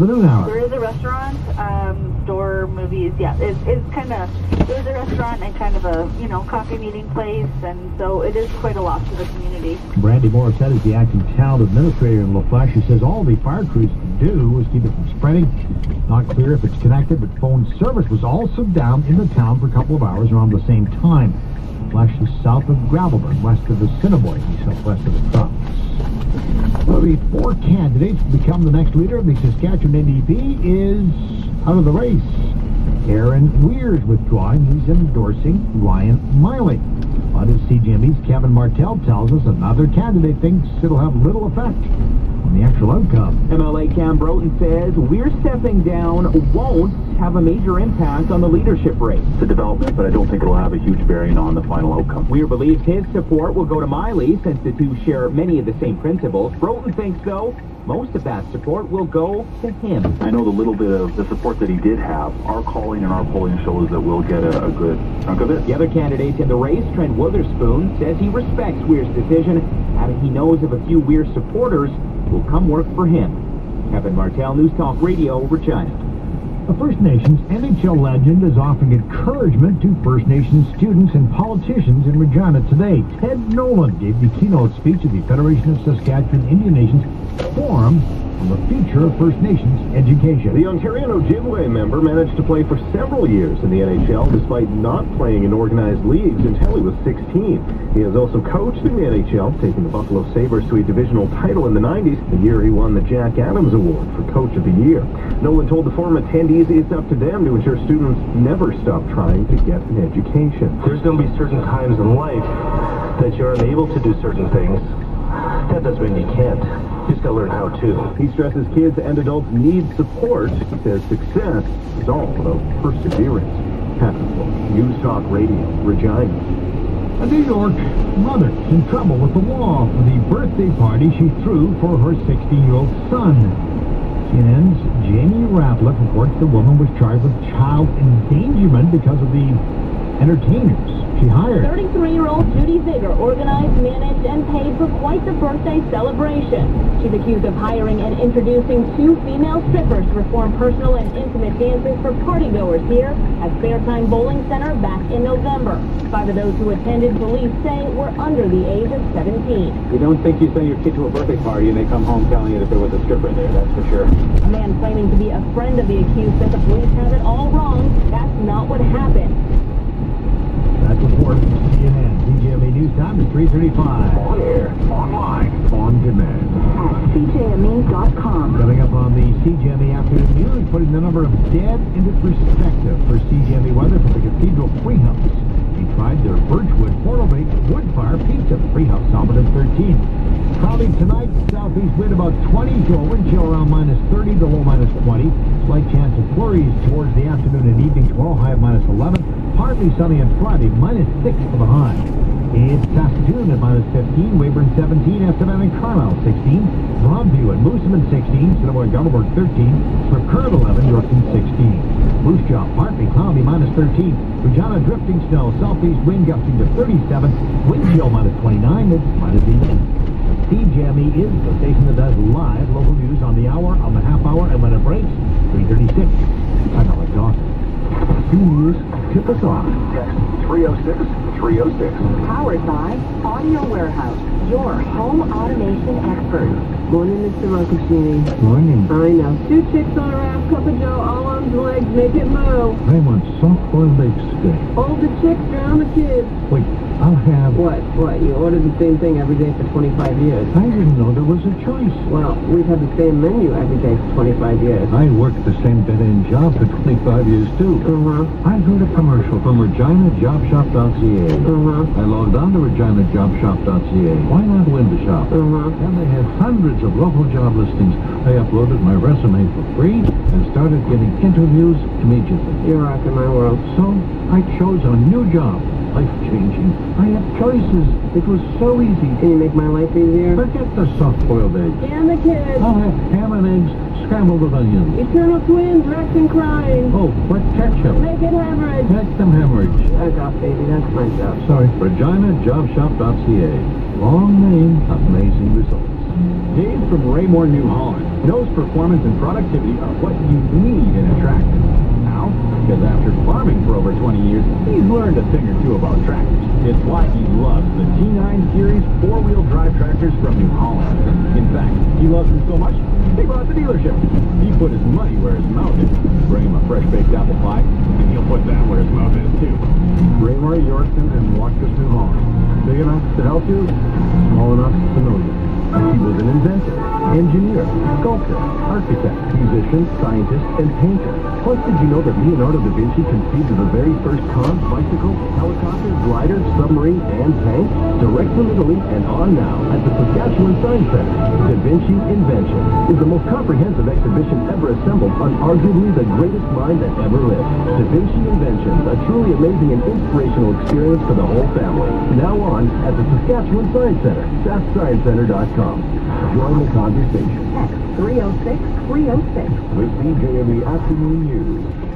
the noon hour. There is a restaurant, store, movies, yeah. There's a restaurant and kind of a, coffee meeting place, and so it is quite a lot to the community. Brandy Morissette is the acting town administrator in La Flèche. She says all the fire crews do is keep it from spreading. Not clear if it's connected, but phone service was also down in the town for a couple of hours around the same time. La Flèche is south of Gravelburn, west of the Assiniboine, southwest of the Tropics. Well, the 4 candidates to become the next leader of the Saskatchewan NDP is out of the race. Aaron Weir's withdrawing. He's endorsing Ryan Miley. But as CGME's Kevin Martell tells us, another candidate thinks it'll have little effect on the actual outcome. MLA Cam Broughton says Weir stepping down won't have a major impact on the leadership race. It's a development, but I don't think it'll have a huge bearing on the final outcome. Weir believes his support will go to Miley since the two share many of the same principles. Broughton thinks, though, most of that support will go to him. I know the little bit of the support that he did have. Our calling and our polling shows that we'll get a good chunk of it. The other candidate in the race, Trent Witherspoon, says he respects Weir's decision, adding he knows of a few Weir supporters will come work for him. Kevin Martell, News Talk Radio, Regina. The First Nations NHL legend is offering encouragement to First Nations students and politicians in Regina today. Ted Nolan gave the keynote speech at the Federation of Saskatchewan Indian Nations Forum on the future of First Nations education. The Ontario Ojibwe member managed to play for several years in the NHL despite not playing in organized leagues until he was 16. He has also coached in the NHL, taking the Buffalo Sabres to a divisional title in the 90s, the year he won the Jack Adams Award for Coach of the Year. Nolan told the forum attendees it's up to them to ensure students never stop trying to get an education. There's going to be certain times in life that you're unable to do certain things. That doesn't mean you can't. You just got to learn how to. He stresses kids and adults need support. He says success is all about perseverance. Patrick Wolf, News Talk Radio, Regina. A New York mother in trouble with the law for the birthday party she threw for her 16-year-old son. CNN's Jamie Ratliff reports the woman was charged with child endangerment because of the entertainers she hired. 33-year-old Judy Ziegler organized, managed, and paid for quite the birthday celebration. She's accused of hiring and introducing 2 female strippers to perform personal and intimate dances for partygoers here at Fairtime Bowling Center back in November. 5 of those who attended, police say, were under the age of 17. You don't think you send your kid to a birthday party and they come home telling you that there was a stripper there, that's for sure. A man claiming to be a friend of the accused said the police have it all wrong. That's not what happened. That report from CNN. CGMA News Time is 3:35. On air, online, on demand. At CGME.com. Coming up on the CGMA Afternoon News, putting the number of dead into perspective for CGMA weather from the Cathedral Treehouse. They tried their Birchwood portal-made wood fire pizza. Treehouse Salmon 13. Cloudy tonight, southeast wind about 20, wind chill around -30 to low -20. Slight chance of flurries towards the afternoon and evening tomorrow, high of -11. Partly sunny on Friday, -6 for the high. It's Saskatoon at -15, Weyburn 17, Estevan and Carlisle 16, Broadview and Moosomin 16, Cinnabar and Gunnelberg 13, Curve 11, Yorkton 16. Moose Jaw, partly cloudy, -13. Regina drifting snow, southeast wind gusting to 37, wind chill -29, it's -18. CGME is the station that does live local news on the hour, on the half hour, and when it breaks, 3:36. I'm Alex Dawson. News, tip us off. Text 306-306. Powered by Audio Warehouse, your home automation expert. Morning, Mr. Roccochini. Morning. I know. 2 chicks on a raft, cup of joe, all arms, legs, make it move. I want soft-boiled eggs today. Hold the chicks, drown the kids. Wait, I'll have... What? You ordered the same thing every day for 25 years. I didn't know there was a choice. Well, we've had the same menu every day for 25 years. I worked the same dead-end job for 25 years, too. I heard a commercial from ReginaJobShop.ca. I logged on to ReginaJobShop.ca. Why not win the shop? And they had hundreds of local job listings. I uploaded my resume for free and started getting interviews immediately. You're rocking my world. So I chose a new job. Life-changing. I have choices. It was so easy. Can you make my life easier? Forget the soft-boiled eggs. And the kids. I'll have ham and eggs scrambled with onions. Eternal twins, Rex and crying. Oh, what ketchup? Make it hemorrhage. Make them hemorrhage. Back off, baby. That's my job. Sorry. ReginaJobShop.ca. Long name, amazing results. Dave from Raymore, New Holland, knows performance and productivity are what you need in a tractor. How? Because after farming for over 20 years, he's learned a thing or two about tractors. It's why he loves the T9 Series four-wheel drive tractors from New Holland. In fact, he loves them so much, he bought the dealership. He put his money where his mouth is. Bring him a fresh-baked apple pie, and he'll put that where his mouth is, too. Raymore, Yorkton, and Waukesha, New Holland. Big enough to help you, small enough to know you. He was an inventor, engineer, sculptor, architect, musician, scientist, and painter. Plus, did you know that Leonardo da Vinci conceived of the very first car, bicycle, helicopter, glider, submarine, and tank? Direct from Italy and on now at the Saskatchewan Science Center. Da Vinci Invention is the most comprehensive exhibition ever assembled on arguably the greatest mind that ever lived. Da Vinci Invention, a truly amazing and inspirational experience for the whole family. Now on at the Saskatchewan Science Center, SaskScienceCenter.com. Join the conversation. Text 306-306. With CJME Afternoon News.